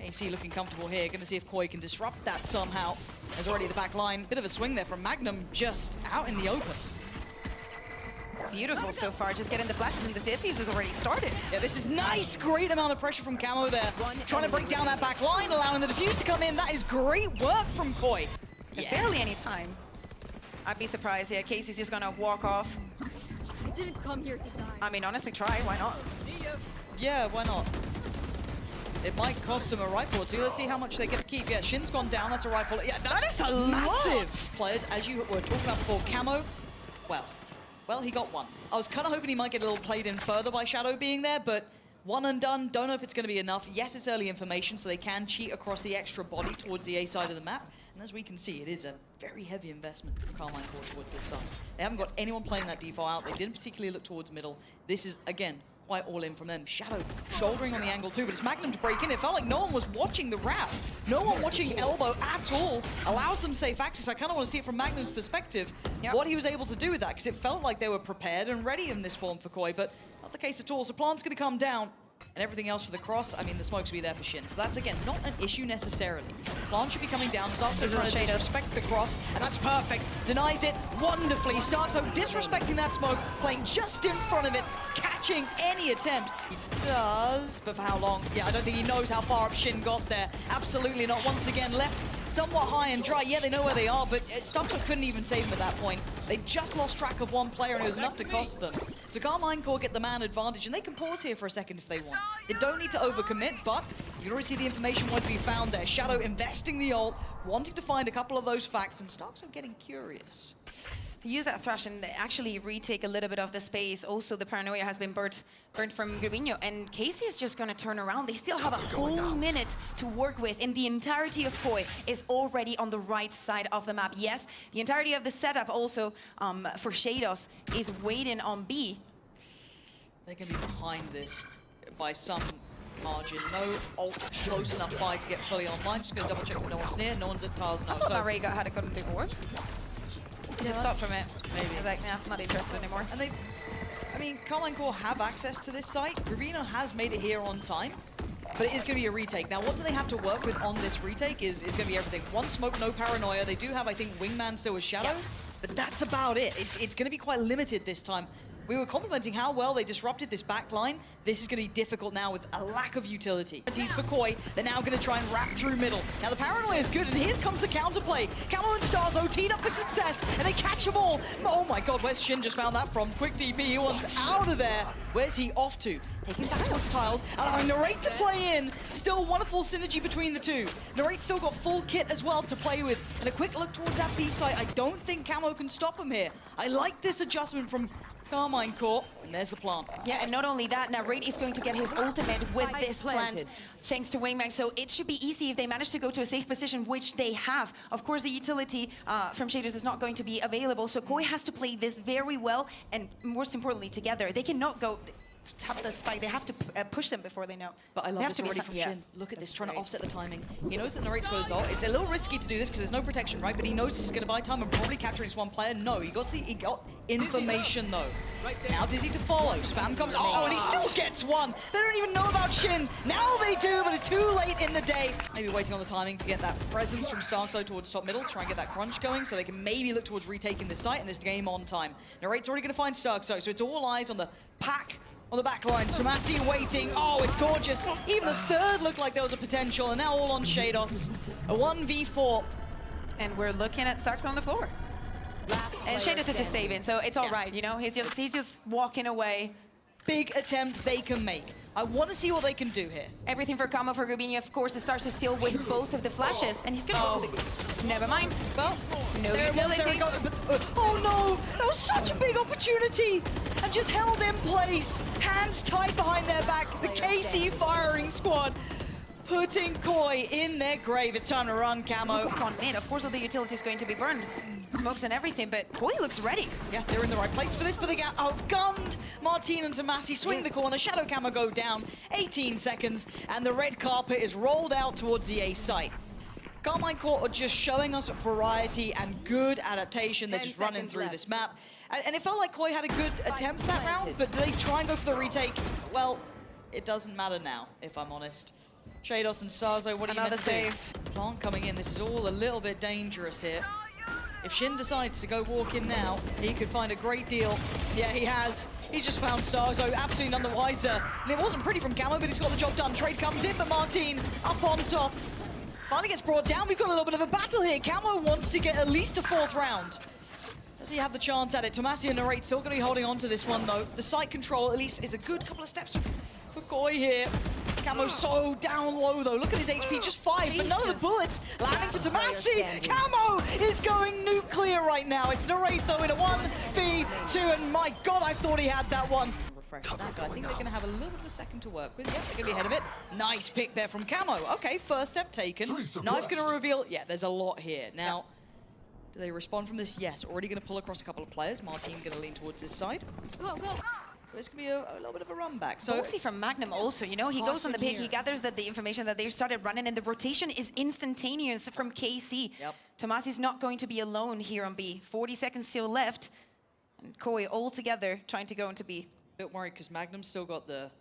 AC looking comfortable here. Going to see if Koi can disrupt that somehow. There's already the back line. Bit of a swing there from Magnum, just out in the open. Beautiful so far, just getting the flashes, and the diffuse has already started. Yeah, this is nice. Great amount of pressure from Camo there. Trying to break down that back line, allowing the diffuse to come in. That is great work from Koi. There's barely any time. I'd be surprised. Yeah, Casey's just gonna walk off. I didn't come here to die. I mean, honestly, try. Why not? Yeah, why not? It might cost him a rifle or two. Let's see how much they get to keep. Yeah, Shin's gone down. That's a rifle. Yeah, that is a massive. Players, as you were talking about before, Camo, well, he got one. I was kind of hoping he might get a little played in further by Shadow being there, but one and done. Don't know if it's going to be enough. Yes, it's early information, so they can cheat across the extra body towards the A side of the map. And as we can see, it is a very heavy investment from Karmine Corp towards this side. They haven't got anyone playing that default out. They didn't particularly look towards middle. This is, again, quite all in from them. Shadow shouldering on the angle too, but it's Magnum to break in. It felt like no one was watching the wrap. No one watching Elbow at all. Allows them safe access. I kind of want to see it from Magnum's perspective, what he was able to do with that, because it felt like they were prepared and ready in this form for Koi, but not the case at all. So Plant's going to come down, and everything else for the cross, I mean, the smoke's will be there for Shin. So that's, again, not an issue necessarily. Plant should be coming down. Starkso trying to disrespect the cross, and that's perfect. Denies it wonderfully. Starkso disrespecting that smoke, playing just in front of it, catching any attempt. He does, but for how long? Yeah, I don't think he knows how far up Shin got there. Absolutely not. Once again, left somewhat high and dry. Yeah, they know where they are, but Starkso couldn't even save him at that point. They just lost track of one player, and it was enough to cost them. So Karmine Corp get the man advantage, and they can pause here for a second if they want. They don't need to overcommit, but you can already see the information where to be found there. Shadow investing the ult, wanting to find a couple of those facts, and Starkso getting curious. To use that thrash and actually retake a little bit of the space. Also, the paranoia has been burnt from Gravino, and Casey is just going to turn around. They still have a whole minute to work with, and the entirety of Koi is already on the right side of the map. Yes, the entirety of the setup also for Shados is waiting on B. They can be behind this by some margin. No ult close enough by to get fully online. Just going to double check that no one's near. No one's at tiles now. I thought Ray had it gotten before. Just stop from it. Maybe. I was like, nah, not interested anymore. And I mean, Karmine Corp have access to this site. Gravino has made it here on time, but it is going to be a retake. Now, what do they have to work with on this retake is going to be everything. One smoke, no paranoia. They do have, I think, Wingman still with Shadow, but that's about it. It's going to be quite limited this time. We were complimenting how well they disrupted this back line. This is going to be difficult now with a lack of utility. He's for Koi. They're now going to try and wrap through middle. Now the paranoia is good, and here comes the counterplay. Camo and Starzo teed up for success, and they catch them all. Oh my god, where's Shin just found that from? Quick DP, he wants out of there. Where's he off to? Taking back onto tiles, allowing Narrate to play in. Still wonderful synergy between the two. Narrate still got full kit as well to play with. And a quick look towards that B site. I don't think Camo can stop him here. I like this adjustment from Karmine Corp, and there's the plant. Yeah, and not only that, Narrate is going to get his ultimate with this plant, thanks to Wingman. So it should be easy if they manage to go to a safe position, which they have. Of course, the utility from Shados is not going to be available, so Koi has to play this very well, and most importantly, together. They cannot go tap the spike. They have to push them before they know. But I love this already from Shin. Look at this, trying to offset the timing. He knows that Narrate's got his ult. It's a little risky to do this because there's no protection, right? But he knows this is going to buy time and probably capturing this one player. No, he got information though. Now Dizzy to follow. Spam comes. Oh, and he still gets one. They don't even know about Shin. Now they do, but it's too late in the day. Maybe waiting on the timing to get that presence from Starkso towards top middle, try and get that crunch going so they can maybe look towards retaking this site and this game on time. Narrate's already going to find Starkso, so it's all eyes on the pack on the back line. Supremacy waiting. Oh, it's gorgeous. Even the third looked like there was a potential, and now all on Shados. A 1v4. And we're looking at Starkso on the floor. And Shados is just saving, so it's all right, you know? He's just walking away. Big attempt they can make. I want to see what they can do here. Everything for Camo, for Gravino, of course, the Stars are still with both of the flashes, and he's gonna... Never mind. Well, no utility. Oh no! That was such a big opportunity! And just held in place. Hands tied behind their back. The KC firing squad putting Koi in their grave. It's time to run, Camo. Gone mid. Of course, all the utility is going to be burned. Smokes and everything, but Koi looks ready. Yeah, they're in the right place for this, but they get outgunned. Martin and Tomasi swing the corner. Shadow Camo go down. 18 seconds, and the red carpet is rolled out towards the A site. Karmine Corp are just showing us variety and good adaptation. They're just running through this map. And it felt like Koi had a good attempt that round, but do they try and go for the retake? Well, it doesn't matter now, if I'm honest. Shados and Sarzo, what are you meant Another to save. do? Plant coming in. This is all a little bit dangerous here. If Shin decides to go walk in now, he could find a great deal. Yeah, he has. He's just found Sarzo, absolutely none the wiser. And it wasn't pretty from Camo, but he's got the job done. Trade comes in, but Martin up on top. Finally gets brought down. We've got a little bit of a battle here. Camo wants to get at least a 4th round. Does he have the chance at it? Tomasi and Narrate still going to be holding on to this one, though. The site control, at least, is a good couple of steps for Koi here. Camo's so down low, though. Look at his HP, just 5, but none of the bullets landing for Tomasi. Camo is going nuclear right now. It's Narrate, though, in a 1v2, and my God, I thought he had that one. Refresh that, but I think they're going to have a little bit of a second to work with. Yeah, they're going to be ahead of it. Nice pick there from Camo. Okay, first step taken. Knife going to reveal. Yeah, there's a lot here. Now, do they respond from this? Yes, already going to pull across a couple of players. Martin going to lean towards this side. Go, go. It's going to be a little bit of a run back. So Ballsy from Magnum also, you know, he goes on the pick, he gathers that the information that they started running, and the rotation is instantaneous from KC. Yep. Tomasi's not going to be alone here on B. 40 seconds still left, and Koi all together trying to go into B. a bit worried because Magnum's still got the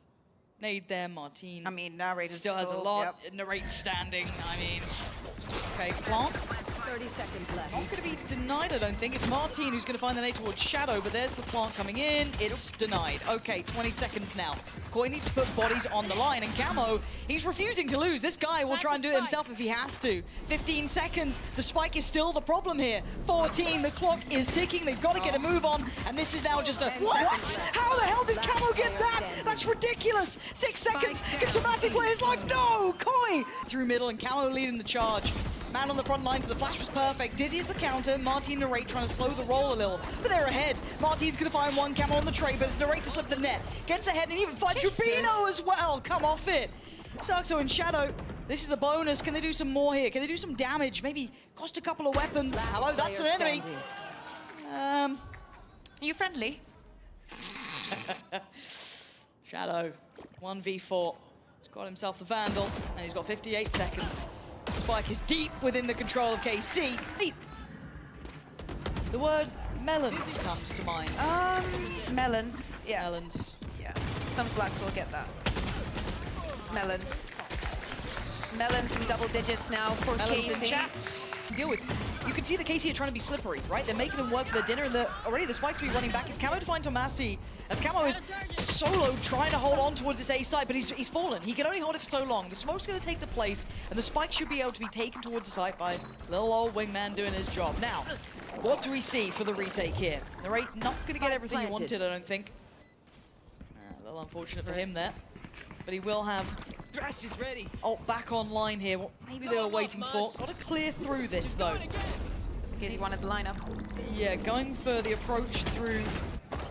nade there. Martin, I mean, Narrate still has a lot. Yep. Narrate standing. I mean, okay, Plant. 30 seconds left. Not going to be denied, I don't think. It's Martin who's going to find the nade towards Shadow, but there's the Plant coming in. It's denied. Okay, 20 seconds now. Koi needs to put bodies on the line, and Camo, he's refusing to lose. This guy will try and do it himself if he has to. 15 seconds. The spike is still the problem here. 14, the clock is ticking. They've got to get a move on, and this is now just a... What? How the hell did Camo get that? That's ridiculous. 6 seconds. Automatic players like, no! Koi! Through middle, and Camo leading the charge. Man on the front lines, the flash was perfect. Dizzy is the counter. Martin and Narrate trying to slow the roll a little, but they're ahead. Martin's going to find one Camo on the trade, but it's Narrate to slip the net. Gets ahead and even finds Gabino as well. Come off it. Saxo and Shadow. This is the bonus. Can they do some more here? Can they do some damage? Maybe cost a couple of weapons. Hello, that's an enemy. Are you friendly? Shadow, 1v4. He's got himself the Vandal, and he's got 58 seconds. Spike is deep within the control of KC. The word melons comes to mind. Melons. Yeah. Melons. Yeah. Some slacks will get that. Melons. Melons in double digits now for Melons KC. in chat. Deal with. You can see the KC are trying to be slippery, right? They're making them work for their dinner, and already the spikes will be running back. It's Camo to find Tomasi, as Camo is solo trying to hold on towards this A site, but he's fallen. He can only hold it for so long. The smoke's going to take the place, and the spike should be able to be taken towards the site by little old wingman doing his job. Now, what do we see for the retake here? Narrate not going to get everything he wanted, I don't think. A little unfortunate for him there, but he will have Thrash is ready. ult back online here. What maybe they were waiting for. Got to clear through this though. Just in case he wanted the lineup. Yeah, going for the approach through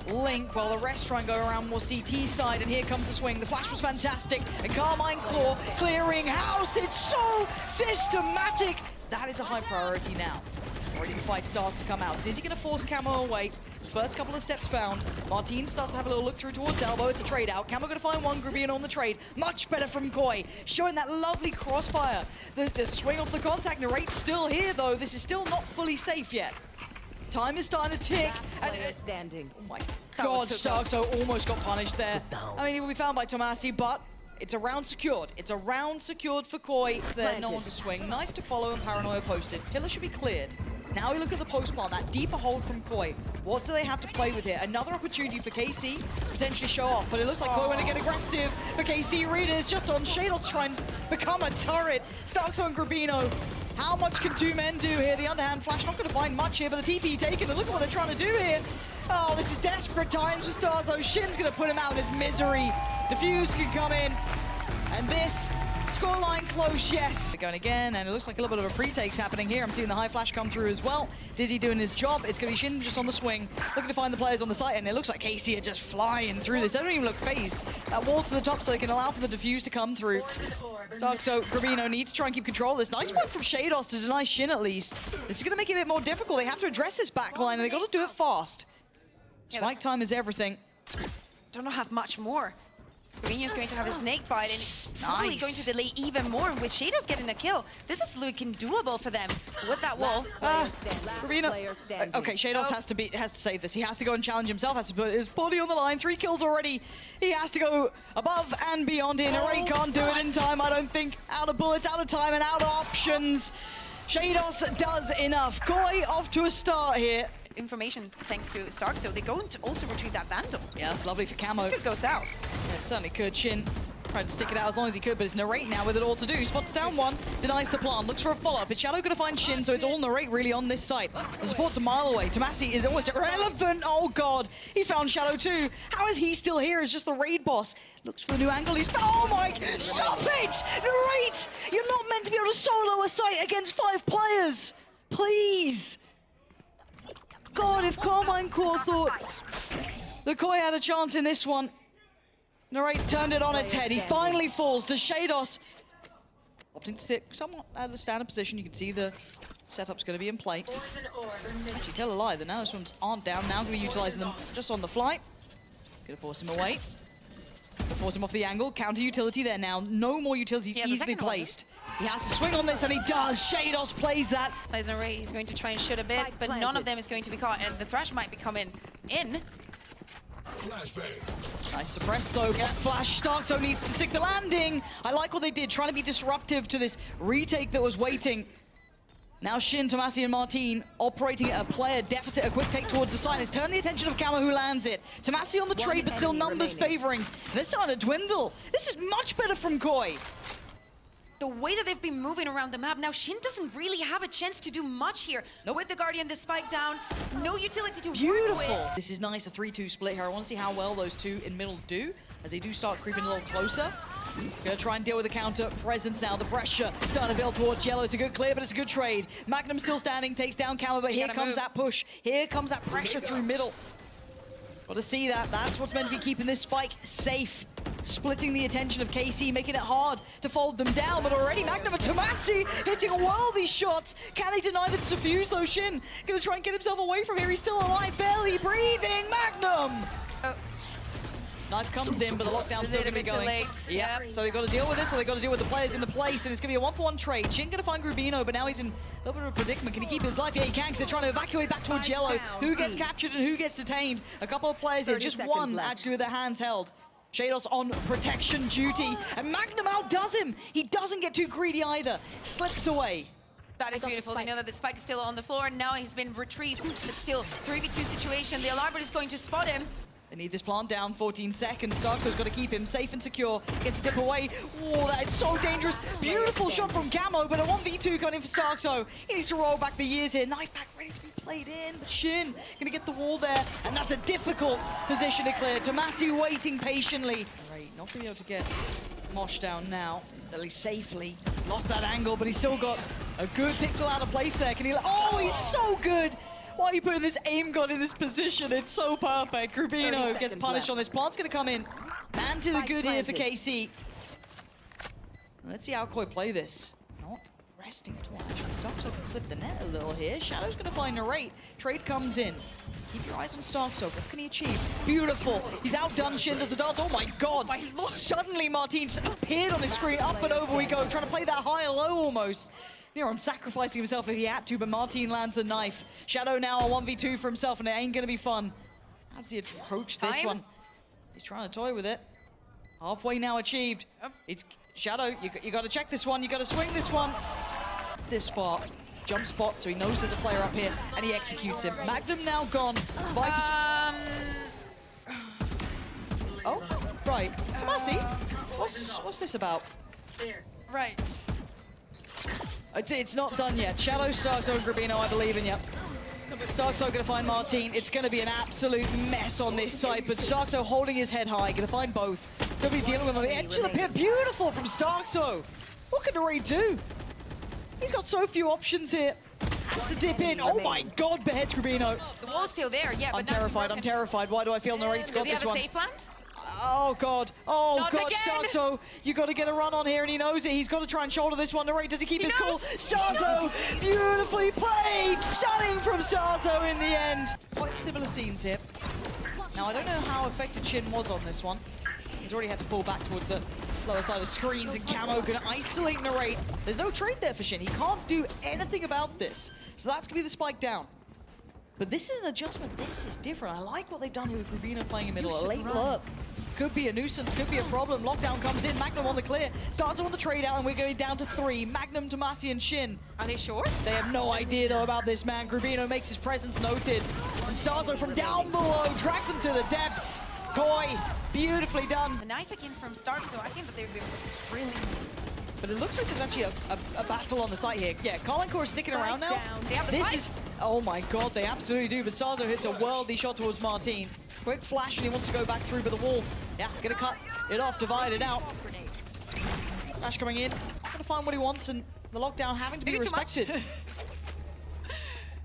Link while the rest try and go around more CT side, and here comes the swing. The flash was fantastic, and Karmine Corp clearing house. It's so systematic. That is a high priority now. Already the fight starts to come out. Is he going to force Camo away? First couple of steps found. Martin starts to have a little look through towards Elbow. It's a trade out. Camo going to find one. Grubino on the trade. Much better from Koi. Showing that lovely crossfire. The swing off the contact. Narrate's still here, though. This is still not fully safe yet. Time is starting to tick. Standing. Oh my God, Starkso almost got punished there. I mean, he will be found by Tomasi, but it's a round secured. It's a round secured for Koi. There, no one to swing. Knife to follow and Paranoia posted. Pillar should be cleared. Now we look at the post plant, that deeper hold from Koi. What do they have to play with here? Another opportunity for KC to potentially show off, but it looks like Koi want to get aggressive. But KC Readers just on Shadow to try and become a turret. Starkso and Grubino. How much can two men do here? The underhand flash not going to find much here, but the TP taken, and look at what they're trying to do here. Oh, this is desperate times for Starzo. Shin's going to put him out of his misery. Diffuse can come in, and this scoreline close, yes. Going again, and it looks like a little bit of a pre-take's happening here. I'm seeing the high flash come through as well. Dizzy doing his job. It's going to be Shin just on the swing, looking to find the players on the site, and it looks like KC are just flying through this. They don't even look phased. That wall to the top so they can allow for the diffuse to come through. So Grubino needs to try and keep control of this. Nice work from Shados to deny Shin at least. This is going to make it a bit more difficult. They have to address this backline, and they got to do it fast. Spike time is everything. Don't know how much more. Garvinho's going to have a snake bite, and it's probably Nice. going to delay even more with Shadows getting a kill. This is looking doable for them with that wall. Last Karmine. player standing. Okay, Shadows has to save this. He has to go and challenge himself, has to put his body on the line. 3 kills already. He has to go above and beyond here. Narrate can't do it in time, I don't think. Out of bullets, out of time, and out of options. Shadows does enough. Koi off to a start here. Information thanks to Stark, so they're going to also retrieve that Vandal. Yeah, that's lovely for Camo. This could go south. Yeah, certainly could. Shin tried to stick it out as long as he could, but it's Narrate now with it all to do. Spots down one, denies the plant, looks for a follow-up. It's Shadow gonna find Shin, so it's all Narrate really on this site. The support's a mile away. Tomasi is almost irrelevant. Oh god, he's found Shadow too. How is he still here? It's just the raid boss. Looks for a new angle. He's found. Oh my! Stop it! Narrate! You're not meant to be able to solo a site against 5 players. Please. God, if Karmine Corp thought the Koi had a chance in this one. Narrate's turned it on its head. He finally falls to Shadows. Opting to sit somewhat out of the standard position. You can see the setup's going to be in play. Actually, tell a lie. The Nanos ones aren't down. Now going to be utilizing them just on the fly. Going to force him away. Gonna force him off the angle. Counter utility there now. No more utilities easily placed. He has to swing on this, and he does. Shadows plays that. Size Ray is going to try and shoot a bit, but none of them is going to be caught, and the Thrash might be coming in. Nice suppress though. Flash. Starkso needs to stick the landing. I like what they did, trying to be disruptive to this retake that was waiting. Now Shin, Tomasi, and Martin operating at a player deficit. A quick take towards the side. It's turned the attention of Camo, who lands it. Tomasi on the trade, but still numbers favoring. They're starting to dwindle. This is much better from Koi. The way that they've been moving around the map, now Shin doesn't really have a chance to do much here. With the Guardian, the spike down, no utility to work with. This is nice, a 3-2 split here. I want to see how well those two in middle do, as they do start creeping a little closer. Gonna try and deal with the counter presence now. The pressure starting to build towards Yellow. It's a good clear, but it's a good trade. Magnum still standing, takes down Camo, but here comes that push. Here comes that pressure through middle. Got to see that. That's what's meant to be keeping this spike safe. Splitting the attention of KC, making it hard to fold them down. But already Magnum and Tomasi hitting a worldly shots. Can they deny the suffuse though? Shin gonna try and get himself away from here. He's still alive, barely breathing. Magnum! Knife comes in, but the lockdown's still going to be going. Yeah, so they've got to deal with this, or they've got to deal with the players in the place, and it's going to be a 1-for-1 trade. Shin going to find Grubino, but now he's in a little bit of a predicament. Can he keep his life? Yeah, he can, because they're trying to evacuate back towards Yellow. Who gets captured and who gets detained? A couple of players here, just one actually with their hands held. Shadows on protection duty, and Magnum outdoes him. He doesn't get too greedy either. Slips away. That is beautiful. They know that the spike is still on the floor, and now he's been retrieved. It's still 3v2 situation. The Alarm is going to spot him. They need this plant down, 14 seconds. Starkso's got to keep him safe and secure. Gets to dip away. Oh, that is so dangerous. Beautiful shot from Camo, but a 1v2 coming in for Starkso. He needs to roll back the years here. Knife back ready to be played in, but Shin gonna get the wall there, and that's a difficult position to clear. Tomasi waiting patiently. Right, not gonna be able to get Mosh down now, at least safely. He's lost that angle, but he's still got a good pixel out of place there. Can he? Oh, he's so good. Why are you putting this aim gun in this position? It's so perfect. Grubino gets punished on this. Plant's gonna come in. Man to the good here for KC. Let's see how Koi play this. Not resting at all. Actually, Starkso can slip the net a little here. Shadow's gonna find Narrate. Trade comes in. Keep your eyes on Starkso. What can he achieve? Beautiful. He's outdone. Shin does the dance. Oh my god. Suddenly Martin appeared on his screen. Up and over we go. Trying to play that high-low almost. Near on sacrificing himself if he had to, but Martin lands the knife. Shadow now a 1v2 for himself, and it ain't gonna be fun. How does he approach this one? He's trying to toy with it. Halfway now achieved. It's Shadow, you gotta check this one, you gotta swing this one. This far. Jump spot, so he knows there's a player up here, and he executes him. Magnum now gone. Vipers. Oh, right. Tomasi, what's this about? Right. It's not done yet. Shadow, Starkso, and Grubino, I believe in you. Starkso gonna find Martin. It's gonna be an absolute mess on this side, but Starkso holding his head high, gonna find both. Somebody dealing with him on the edge of the pit. Beautiful from Starkso. What can Narrate do? He's got so few options here. Has to dip in. Oh my god, beheads Grubino. The wall's still there, yeah, but I'm terrified, I'm terrified. Why do I feel Narrate's got this one? Does he have a safe plant? Oh god, oh Not god, again. Starkso, you got to get a run on here, and he knows it. He's got to try and shoulder this one. Narrate, does he keep his cool? Starkso, beautifully played, stunning from Starkso in the end. Quite similar scenes here. Now I don't know how affected Shin was on this one. He's He's already had to pull back towards the lower side of screens, and Camo gonna isolate Narrate. There's no trade there for Shin. He can't do anything about this. So that's gonna be the spike down. But this is an adjustment. This is different. I like what they've done here with Rubino playing in middle. A late lurk. Could be a nuisance, could be a problem. Lockdown comes in, Magnum on the clear. Starts on the trade out, and we're going down to 3. Magnum, Tomasi, and Shin. Are they sure? They have no idea, though, about this man. Rubino makes his presence noted. And Sarzo from down below drags him to the depths. Koi, beautifully done. A knife again from start, so I think that they've been brilliant. But it looks like there's actually a battle on the site here. Yeah, Karmine Corp is sticking around now. They have the This spike. is, oh my god, they absolutely do. But Sarzo hits a worldly shot towards Martin. Quick flash, and he wants to go back through, but the wall, yeah, gonna cut it off, divide it out. Flash coming in, gonna find what he wants, and the lockdown having to be Maybe too much. respected.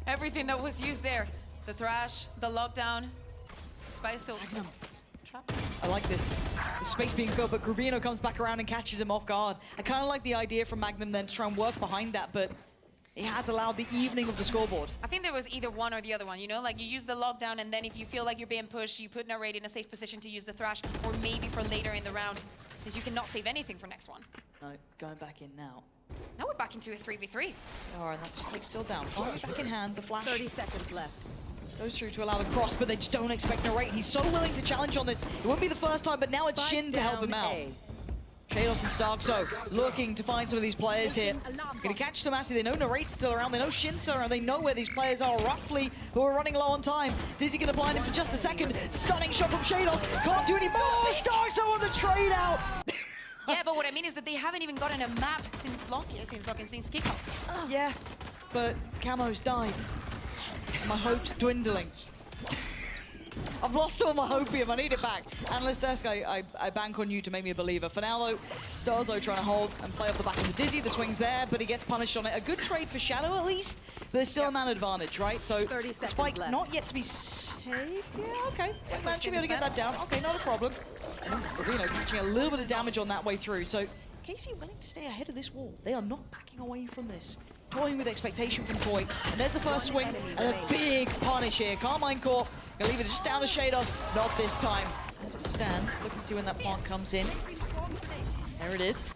Everything that was used there. The thrash, the lockdown, Spice Hill. Trap. I like this. The space being filled, but Rubino comes back around and catches him off guard. I kind of like the idea from Magnum then to try and work behind that, but he has allowed the evening of the scoreboard. I think there was either one or the other one, you know? Like, you use the lockdown, and then if you feel like you're being pushed, you put Narrate in a safe position to use the thrash, or maybe for later in the round, because you cannot save anything for next one. No, going back in now. Now we're back into a 3v3. All right, that spike's still down. Fire back in hand, the flash 30 seconds left. goes through to allow the cross, but they just don't expect Narrate. He's so willing to challenge on this. It wouldn't be the first time, but now it's Spike Shin to help him down out. A. Shados and Starkso looking to find some of these players here. Gonna catch Tomasi. They know Narrate's still around. They know Shin's still around. They know where these players are roughly, who are running low on time. Dizzy gonna blind him for just a second. Stunning shot from Shados. Can't do any more. Starkso on the trade out. Yeah, but what I mean is that they haven't even gotten a map since kickoff. Yeah, but Camo's died. My hope's dwindling. I've lost all my hopium, I need it back. Analyst Desk, I bank on you to make me a believer. For now though, Starzo trying to hold and play off the back of the Dizzy. The swing's there, but he gets punished on it. A good trade for Shadow at least, but there's still a man advantage, right? So 30 seconds Spike left. not yet to be saved. Yeah, okay. Man should be able to get that down. Okay, not a problem. Rubino catching a little bit of damage on that way through. So Casey willing to stay ahead of this wall. They are not backing away from this. Toying with expectation from Koi. And there's the first swing and a big punish here. Karmine Corp gonna leave it just down to Shados. Not this time. As it stands, look and see when that plant comes in. There it is.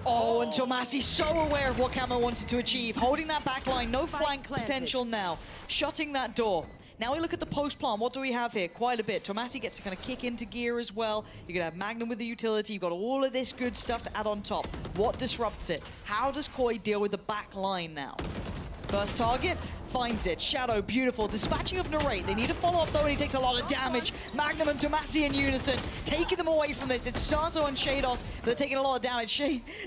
Oh, and Tomasi so aware of what Camo wanted to achieve. Holding that back line, no flank potential now. Shutting that door. Now we look at the post plan. What do we have here? Quite a bit. Tomasi gets to kind of kick into gear as well. You're going to have Magnum with the utility. You've got all of this good stuff to add on top. What disrupts it? How does Koi deal with the back line now? First target, finds it. Shadow, beautiful. Dispatching of Narrate. They need to follow up though, and he takes a lot of damage. Magnum and Tomasi in unison, taking them away from this. It's Starzo and Shados that are taking a lot of damage.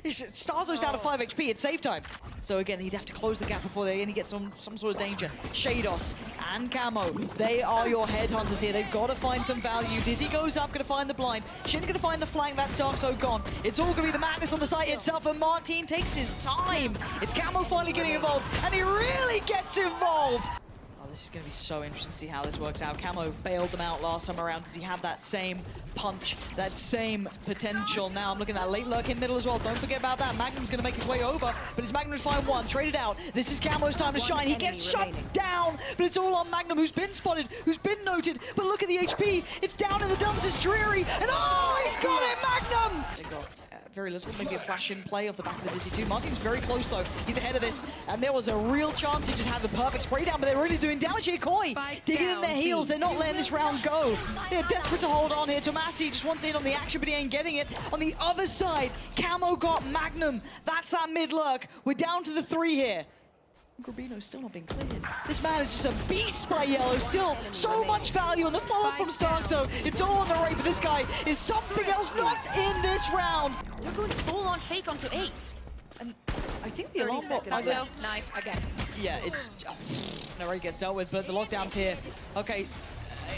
Starzo's down to 5 HP. It's save time. So again, he'd have to close the gap before they get some sort of danger. Shados and Camo, they are your headhunters here. They've got to find some value. Dizzy goes up, going to find the blind. Shin going to find the flank. That's Starkso gone. It's all going to be the madness on the site itself, and Martin takes his time. It's Camo finally getting involved, and he really gets involved. Oh, this is going to be so interesting to see how this works out. Camo bailed them out last time around. Does he have that same punch, that same potential? Now I'm looking at that late lurk in middle as well. Don't forget about that. Magnum's going to make his way over, but it's Magnum to find one. Traded out. This is Camo's time to shine. He gets shut down, but it's all on Magnum, who's been spotted, who's been noted. But look at the HP. It's down in the dumps. It's dreary. And oh, he's got it, Magnum! They got very little, maybe a flash in play off the back of the Dizzy too. Martin's very close though. He's ahead of this, and there was a real chance he just had the perfect spray down, but they're really doing damage here. Koi digging in their heels. They're not letting this round go. They're desperate to hold on here. Tomasi just wants in on the action, but he ain't getting it. On the other side, Camo got Magnum. That's that mid lurk. We're down to the 3 here. Rubino's still not been cleared. This man is just a beast by Yellow. Still so much value on the follow-up from Starkso. It's all on the right, but this guy is something else, not in this round. They're going full-on fake onto 8. And I think the 30 alarm bot... seconds So, knife again. Yeah, it's... Narrate gets dealt with, but the lockdown's here. Okay,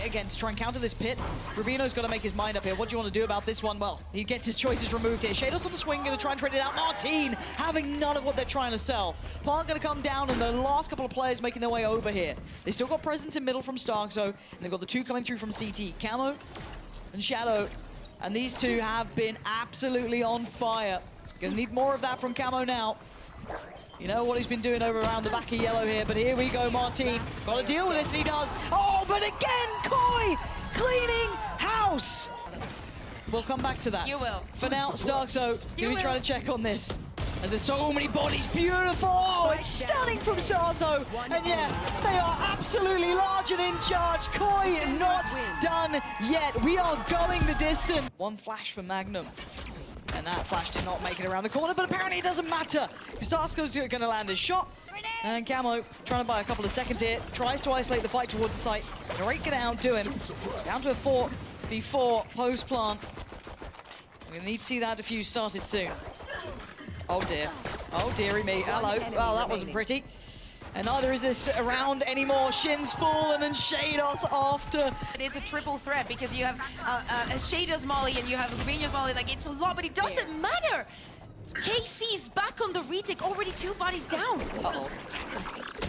again, to try and counter this pit, Rubino's got to make his mind up here. What do you want to do about this one? Well, he gets his choices removed here. Shadows on the swing, going to try and trade it out. Martin having none of what they're trying to sell. Plant going to come down, and the last couple of players making their way over here. They still got presence in middle from Starkso, and they've got the 2 coming through from CT. Camo and Shadow, and these 2 have been absolutely on fire. Going to need more of that from Camo now. You know what he's been doing over around the back of Yellow here, but here we go, Martin. Got to deal with this, and he does. Oh, but again, Koi cleaning house. We'll come back to that. You will. For now, Starkso, You we will. try to check on this. As there's so many bodies, beautiful! Oh, it's stunning from Starkso! And yeah, they are absolutely large and in charge. Koi not done yet. We are going the distance. One flash for Magnum. And that flash did not make it around the corner, but apparently it doesn't matter. Starkso's going to land his shot. And Camo, trying to buy a couple of seconds here, tries to isolate the fight towards the site. Narrate can outdo him. Down to a 4v4 post-plant. We're going to need to see that defuse started soon. Oh dear. Oh dearie me. Hello. Well, that wasn't pretty. And neither is this around anymore. Shin's fallen and Shados after. It is a triple threat because you have a Shadows Molly and you have Greenio's Molly. Like, it's a lot, but it doesn't matter. KC's back on the retake, already 2 bodies down. Uh-oh.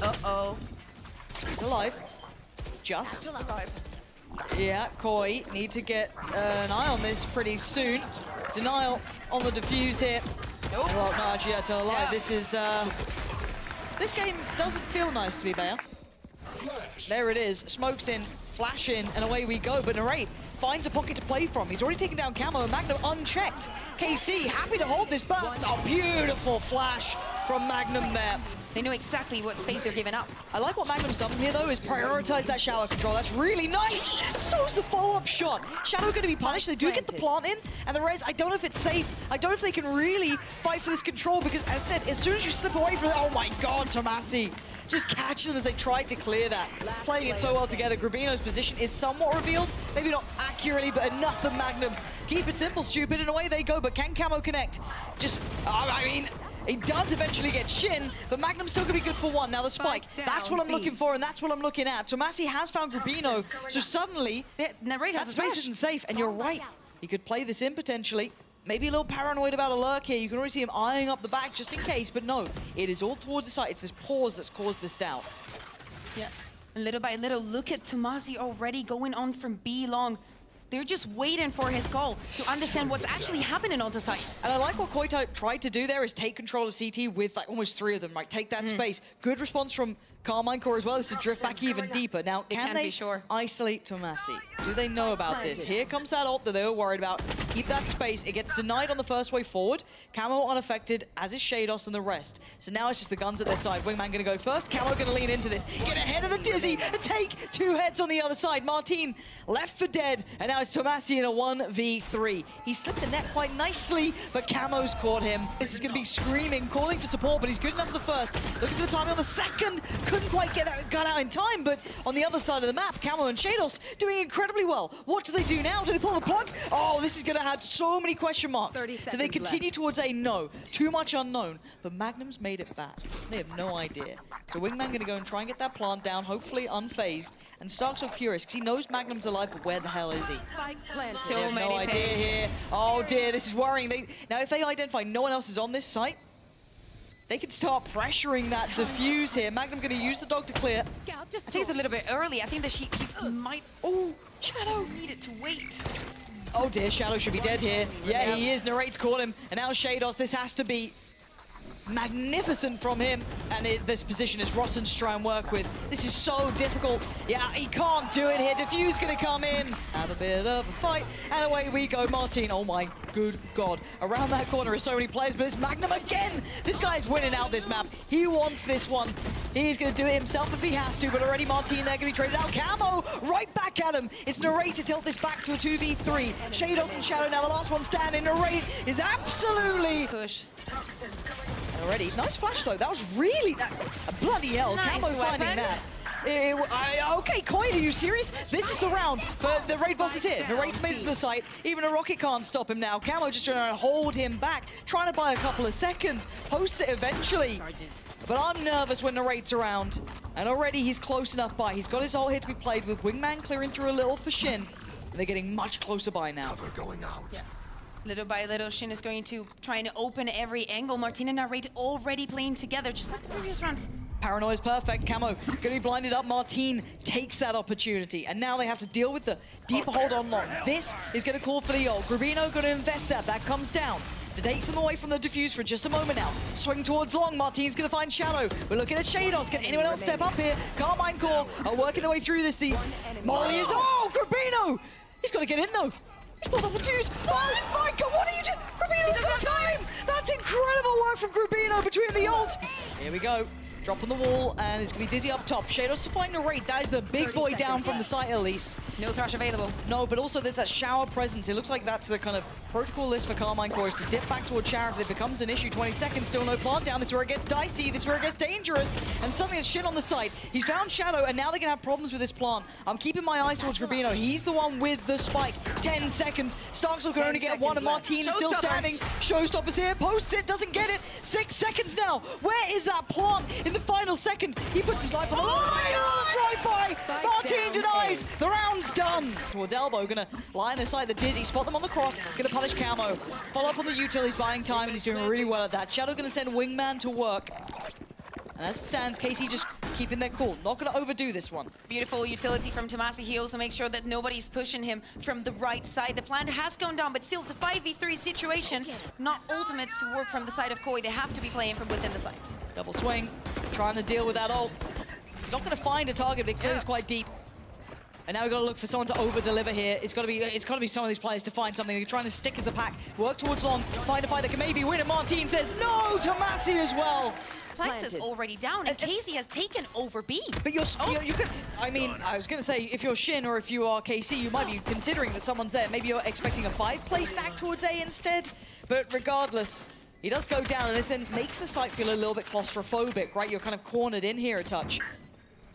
Uh-oh. He's alive. Just. Alive. Yeah, Koi need to get an eye on this pretty soon. Denial on the defuse here. Nope. Well, no, actually, yeah, to alive. Yeah. This is, this game doesn't feel nice to be Bayer. There it is. Smokes in, flash in, and away we go. But Narrate finds a pocket to play from. He's already taken down Camo and Magnum unchecked. KC happy to hold this, but a beautiful flash from Magnum there. They know exactly what space they're giving up. I like what Magnum's done here, though, is prioritize that shower control. That's really nice. So's the follow-up shot. Shadow going to be punished. They do get the plant in, and the res, I don't know if it's safe. I don't know if they can really fight for this control, because, as I said, as soon as you slip away from it, oh my God, Tomasi. Just catching them as they tried to clear that. Playing it so well together. Grabino's position is somewhat revealed. Maybe not accurately, but enough for Magnum. Keep it simple, stupid, and away they go. But can Camo connect? Just, I mean, he does eventually get Shin, but Magnum's still gonna be good for one. Now the spike, that's what I'm looking for, and that's what I'm looking at. Tomasi has found Grabino, so suddenly, that space isn't safe, and you're right. He could play this in potentially. Maybe a little paranoid about a lurk here. You can already see him eyeing up the back just in case, but no, it is all towards the side. It's this pause that's caused this doubt. Yeah. Little by little, look at Tomasi already going on from B long. They're just waiting for his call to understand what's actually happening on the site. And I like what Koito tried to do there is take control of CT with like almost 3 of them, right? Take that space. Good response from Karmine Corp as well as to drift back even deeper. Now, can they isolate Tomasi? Do they know about this? Here comes that ult that they were worried about. Keep that space. It gets denied on the first way forward. Camo unaffected, as is Shados and the rest. So now it's just the guns at their side. Wingman gonna go first. Camo gonna lean into this. Get ahead of the Dizzy and take 2 heads on the other side. Martin left for dead, and now it's Tomasi in a 1v3. He slipped the net quite nicely, but Camo's caught him. This is gonna be screaming, calling for support, but he's good enough for the first. Looking for the timing on the second. Couldn't quite get out in time, but on the other side of the map, Camo and Shados doing incredibly well. What do they do now? Do they pull the plug? Oh, this is gonna have so many question marks. Do they continue towards a no? Too much unknown, but Magnum's made it back. They have no idea. So Wingman gonna go and try and get that plant down, hopefully unfazed. And Stark's so curious, because he knows Magnum's alive, but where the hell is he? So They have many no idea pings. here. Oh dear, this is worrying. Now, if they identify no one else is on this site, they can start pressuring that defuse here. Magnum going to use the dog to clear. I think it's a little bit early. I think that he might... Oh, Shadow needed to wait. Oh dear, Shadow should be dead here. Yeah, he is. Narrate's caught him. And now Shados, this has to be magnificent from him. And this position is rotten to try and work with. This is so difficult. Yeah, he can't do it here. Diffuse going to come in. Have a bit of a fight. And away we go. Martin, oh my good God. Around that corner is so many players, but it's Magnum again. This guy's winning out this map. He wants this one. He's going to do it himself if he has to, but already Martin there going to be traded out. Camo right back at him. It's Narrate to tilt this back to a 2v3. Shados and Shadow now the last one standing. Narrate is absolutely... Push. Already. Nice flash though. That was really... bloody hell. Nice Camo finding weapon. that. Okay, Koi, are you serious? This is the round, but the raid boss is here. Narrate's made it to the site. Even a rocket can't stop him now. Camo just trying to hold him back, trying to buy a couple of seconds. Posts it eventually. But I'm nervous when Narrate's around. And already he's close enough by. He's got his ult here to be played with. Wingman clearing through a little for Shin. And they're getting much closer by now. Going out. Yeah. Little by little, Shin is going to try and open every angle. Martin and Narrate already playing together, just like the previous round. Paranoia is perfect. Camo going to be blinded up. Martin takes that opportunity. And now they have to deal with the deep hold on long. This is going to call for the ult. Grabino going to invest that. That comes down. Takes them away from the defuse for just a moment now. Swing towards long. Martin's going to find Shadow. We're looking at Shados. Can anyone else step up here? Karmine Corp are working their way through this. The Molly is... Oh, Grabino! He's got to get in though. He's pulled off the fuse. Oh my god, what are you doing? Grubino's got time! That's incredible work from Grubino between the ults. Here we go. Drop on the wall, and it's going to be Dizzy up top. Shadows to find Narrate. That is the big boy down from the site, at least. No thrash available. No, but also there's that shower presence. It looks like that's the kind of protocol list for Karmine Corp, is to dip back towards shower if it becomes an issue. 20 seconds, still no plant down. This is where it gets dicey. This is where it gets dangerous. And suddenly there's shit on the site. He's found Shadow, and now they're going to have problems with this plant. I'm keeping my eyes towards Grubino. He's the one with the spike. 10 seconds. Starksel can only get one, and Martin is still standing. Showstopper's here. Posts it, doesn't get it. 6 seconds now. Where is that plant in the final second? He puts his life on the line. Oh, drive-by. Martin denies. The round's done. Towards elbow, gonna line aside the Dizzy, spot them on the cross, gonna punish Camo. Follow up on the util, he's buying time, and he's doing really well at that. Shadow gonna send Wingman to work. And as it stands, KC just keeping their cool. Not gonna overdo this one. Beautiful utility from Tomasi. He also makes sure that nobody's pushing him from the right side. The plant has gone down, but still it's a 5v3 situation. Not ultimates to work from the side of Koi. They have to be playing from within the site. Double swing, trying to deal with that ult. He's not gonna find a target, but it clears quite deep. And now we've got to look for someone to over-deliver here. It's got to be some of these players to find something. They're trying to stick as a pack, work towards long, find a fight that can maybe win it. Martin says no to Massey as well. Plant is already down, and KC has taken over B. But you could, I mean, I was going to say, if you're Shin or if you are KC, you might be considering that someone's there. Maybe you're expecting a 5-play stack towards A instead. But regardless, he does go down, and this then makes the site feel a little bit claustrophobic, right? You're kind of cornered in here a touch.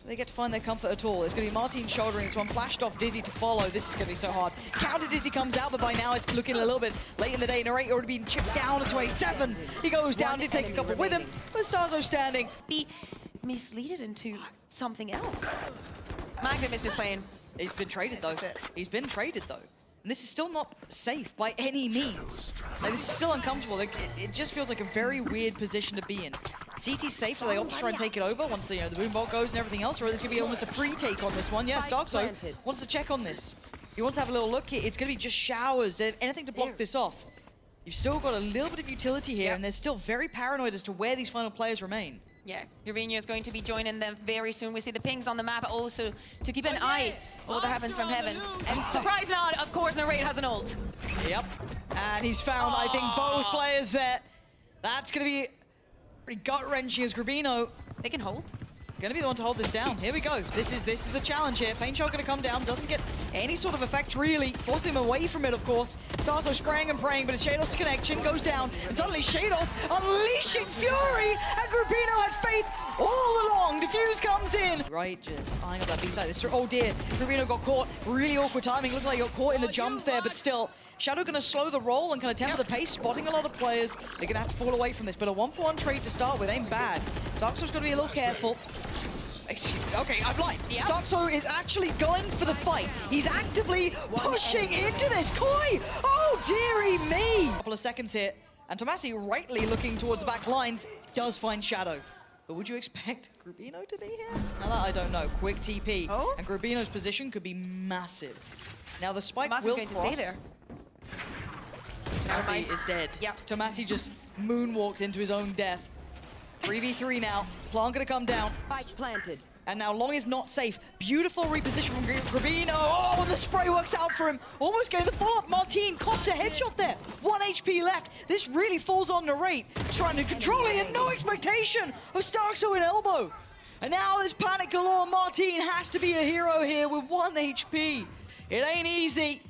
They get to find their comfort at all. It's going to be Martin shouldering this one, flashed off Dizzy to follow. This is going to be so hard. Counter Dizzy comes out, but by now it's looking a little bit late in the day. Narrate already been chipped down to 27. He goes down, did take a couple with him, but Starzo standing. Be misleaded into something else. Magnum is playing. He's been traded though. He's been traded though. And this is still not safe by any means. Like, this is still uncomfortable. Like, it just feels like a very weird position to be in. CT's safe, so they opt to try and take it over once the boombolt goes and everything else, or there's going to be almost a pre-take on this one. Yeah, Starkso wants to check on this. He wants to have a little look here. It's going to be just showers, anything to block this off. You've still got a little bit of utility here, and they're still very paranoid as to where these final players remain. Yeah, Urania is going to be joining them very soon. We see the pings on the map also to keep an eye on what happens from heaven. And surprise not, of course, Narrate has an ult. Yep, and he's found, I think, both players there. That's going to be pretty gut-wrenching as Grubino. They can hold. Gonna be the one to hold this down. Here we go. This is the challenge here. Pain Shot gonna come down. Doesn't get any sort of effect really. Forcing him away from it, of course. Starzo spraying and praying, but it's Shados' connection goes down. And suddenly Shados unleashing fury. And Grubino had faith all along. Diffuse comes in. Right, just eyeing up that B side. Oh dear. Grubino got caught. Really awkward timing. Looked like he got caught in the jump there, but still. Shadow gonna slow the roll and kind of temper the pace, spotting a lot of players. They're gonna have to fall away from this, but a 1-for-1 trade to start with ain't bad. Starkso's gonna be a little careful. Okay, I'm blind. Starkso is actually going for the fight. He's actively pushing into this. Koi! Oh, dearie me! Couple of seconds here, and Tomasi rightly looking towards the back lines, does find Shadow. But would you expect Grubino to be here? Now that I don't know. Quick TP. And Grubino's position could be massive. Now the spike will going cross. to stay there. Tomasi is dead. Yep. Tomasi just moonwalked into his own death. 3v3 now. Plant gonna come down. Spike planted. And now Long is not safe. Beautiful reposition from Grubino. Oh, and the spray works out for him. Almost getting the follow-up. Martin copped a headshot there. 1 HP left. This really falls on Narrate. Trying to control it and no expectation of Starkso in elbow. And now there's panic galore. Martin has to be a hero here with 1 HP. It ain't easy.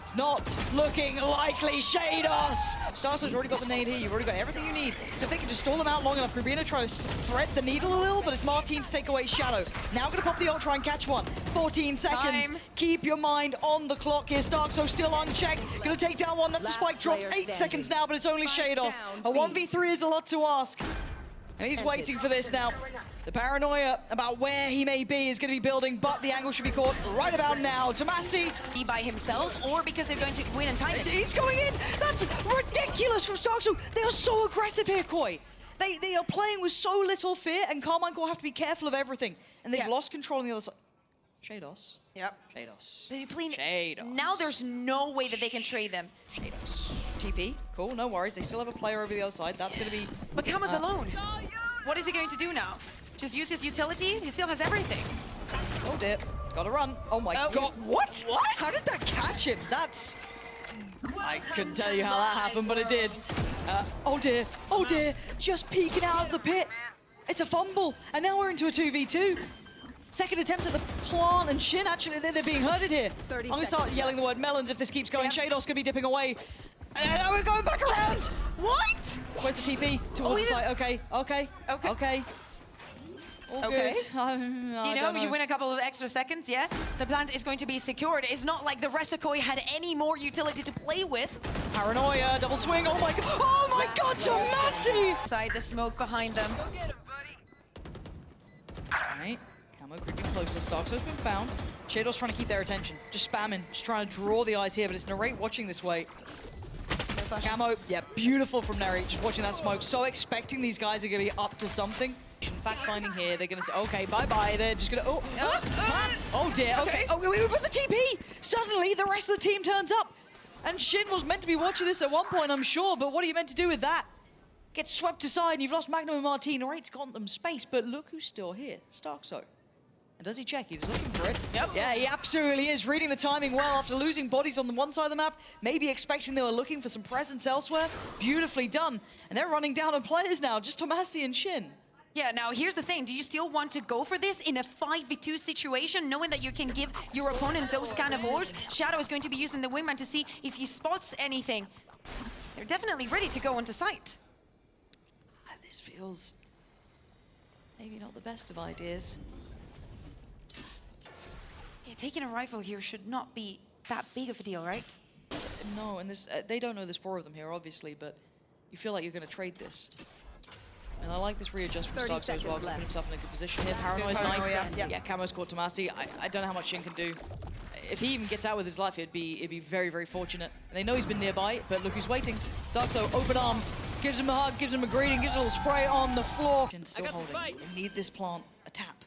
It's not looking likely, Shados! Starso's already got the nade here, you've already got everything you need. So if they can just stall them out long enough, Grubino try to thread the needle a little, but it's Martin to take away Shadow. Now gonna pop the ult, try and catch one. 14 seconds. Keep your mind on the clock here. Starkso still unchecked. Gonna take down one, that's a spike drop. 8 seconds now, but it's only Shados. A 1v3 is a lot to ask. And he's waiting for this now. The paranoia about where he may be is going to be building, but the angle should be caught right about now. Tomasi. Be by himself, or because they're going to win and time it. He's going in! That's ridiculous from Starkso. They are so aggressive here, Koi. They are playing with so little fear, and Karmine Corp have to be careful of everything. And they've lost control on the other side. Shados. Yep. Shados. They're playing. Shados. Now there's no way that they can trade them. Shados. TP. Cool, no worries. They still have a player over the other side. That's going to be... But Kama's alone. What is he going to do now? Just use his utility? He still has everything. Oh dear. Gotta run. Oh my god. What? What? How did that catch him? That's I couldn't tell you how that happened, but it did. Oh dear, just peeking out of the pit. It's a fumble, and now we're into a 2v2. Second attempt at the plant, and Shin actually, they're being herded here. I'm gonna start yelling the word melons if this keeps going. Shadow's gonna be dipping away. And now we're going back around. What? Where's the TP? Towards the side. Okay. All Okay. good. You win a couple of extra seconds, yeah? The plant is going to be secured. It's not like the Resakoi had any more utility to play with. Paranoia, double swing. Oh my god, Tomasi! Side the smoke behind them. Alright, Camo creeping closer. Starkzo's been found. Shadow's trying to keep their attention. Just spamming, just trying to draw the eyes here, but it's Narrate watching this way. Camo, yeah, beautiful from Narrate, just watching that smoke. So expecting these guys are going to be up to something. Fact finding here, they're going to say, okay, bye-bye. They're just going to, oh dear, okay. Oh, we put the TP! Suddenly, the rest of the team turns up. And Shin was meant to be watching this at one point, I'm sure, but what are you meant to do with that? Get swept aside, and you've lost Magnum and Martine. Narrate's got them space, but look who's still here, Starkzo. And does he check? He's looking for it. Yep. Yeah, he absolutely is. Reading the timing well after losing bodies on the one side of the map. Maybe expecting they were looking for some presence elsewhere. Beautifully done. And they're running down on players now, just Tomasi and Shin. Yeah, now here's the thing. Do you still want to go for this in a 5v2 situation, knowing that you can give your opponent those kind of orbs? Shadow is going to be using the wingman to see if he spots anything. They're definitely ready to go onto site. This feels maybe not the best of ideas. Yeah, taking a rifle here should not be that big of a deal, right? No, and they don't know there's 4 of them here, obviously, but you feel like you're going to trade this. And I like this readjust from Starkzo as well, putting himself in a good position here. Paranoia's nice. Yeah, Camo's caught Tomasi. I don't know how much Shin can do. If he even gets out with his life, it'd be very, very fortunate. And they know he's been nearby, but look who's waiting. Starkzo, open arms, gives him a hug, gives him a greeting, gives a little spray on the floor. Shin's still holding. They need this plant. A tap.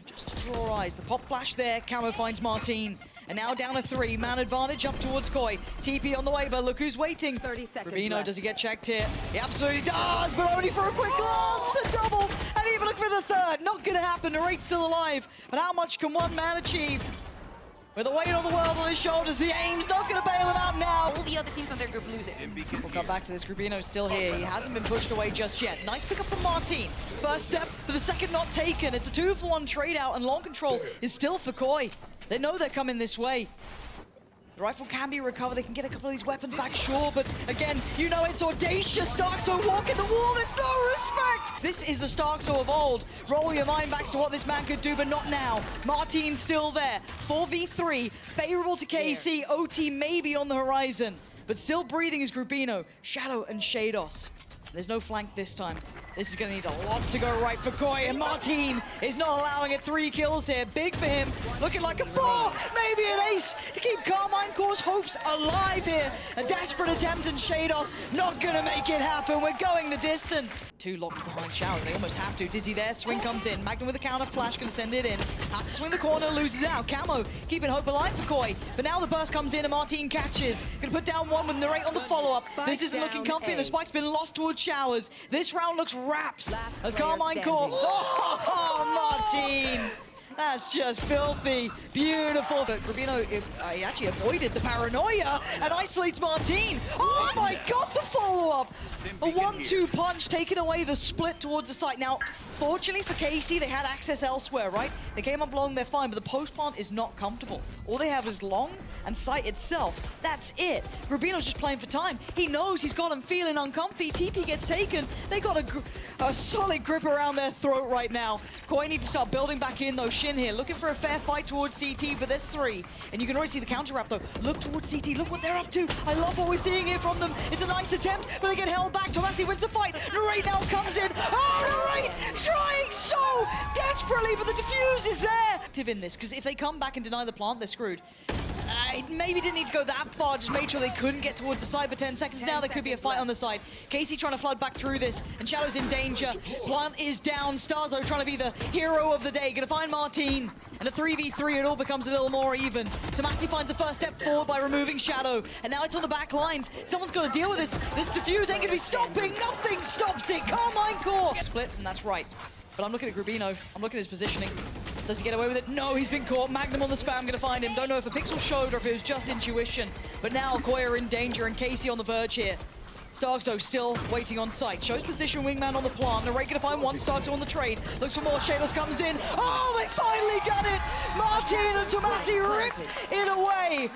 Just to draw eyes. The pop flash there. Camo finds Martine. And now down to 3. Man advantage up towards Koi. TP on the way, but look who's waiting. 30 seconds Rubino, left. does he get checked here? He absolutely does, but only for a quick glance. The double, and even look for the third. Not going to happen. Narrate's still alive. But how much can one man achieve? With the weight of the world on his shoulders, the aim's not going to bail him out now. All the other teams on their group lose it. We'll come back to this. Rubino's still here. He hasn't been pushed away just yet. Nice pickup from Martine. First step, but the second not taken. It's a 2-for-1 trade out, and long control is still for Koi. They know they're coming this way. The rifle can be recovered. They can get a couple of these weapons back, sure, but again, you know it's audacious. Starkzo walking the wall. There's no respect. This is the Starkzo of old. Roll your mind back to what this man could do, but not now. Martine's still there. 4v3, favorable to KC. OT maybe on the horizon, but still breathing is Rubino, Shadow, and Shados. There's no flank this time. This is going to need a lot to go right for Koi, and Martine is not allowing it. 3 kills here. Big for him. Looking like a 4, maybe an ace to keep Karmine Corp's hopes alive here. A desperate attempt, and Shados not going to make it happen. We're going the distance. 2 locked behind Showers. They almost have to. Dizzy there. Swing comes in. Magnum with a counter flash. Going to send it in. Has to swing the corner. Loses out. Camo keeping hope alive for Koi. But now the burst comes in, and Martine catches. Going to put down 1 with Narrate on the follow-up. This isn't looking comfy. The spike's been lost towards Showers. This round looks wraps as Karmine Corp. Oh, Martine! That's just filthy. Beautiful. But Rubino, he actually avoided the paranoia and isolates Martine. Oh my god, the follow-up! A 1-2 punch taking away the split towards the site. Now, fortunately for KC, they had access elsewhere, right? They came up long, they're fine, but the post plant is not comfortable. All they have is long and site itself. That's it. Rubino's just playing for time. He knows he's got him feeling uncomfy. TP gets taken. They got a solid grip around their throat right now. Koi need to start building back in though. Shin here, looking for a fair fight towards CT, but there's 3. And you can already see the counter wrap though. Look towards CT, look what they're up to. I love what we're seeing here from them. It's a nice attempt, but they get held back. Tomasi wins the fight. Narrate now comes in. Oh, Narrate trying so desperately, but the defuse is there. Active in this, because if they come back and deny the plant, they're screwed. Maybe didn't need to go that far, just made sure they couldn't get towards the side for 10 seconds. Now there could be a fight on the side. Casey trying to flood back through this, and Shadow's in danger. Plant is down. Starzo trying to be the hero of the day. Gonna find Martine. And a 3v3, it all becomes a little more even. Tomasi finds the first step forward by removing Shadow. And now it's on the back lines. Someone's got to deal with this. This defuse ain't gonna be stopping. Nothing stops it. Karmine Corp. Split, and that's right. But I'm looking at Rubino. I'm looking at his positioning. Does he get away with it? No, he's been caught. Magnum on the spam, gonna find him. Don't know if the pixel showed or if it was just intuition. But now Koya are in danger and Casey on the verge here. Starkzo still waiting on site. Shows position, wingman on the plant. Narrate gonna find one. Starkzo on the trade. Looks for more. Shados comes in. Oh, they finally done it! Martin and Tomasi rip it away.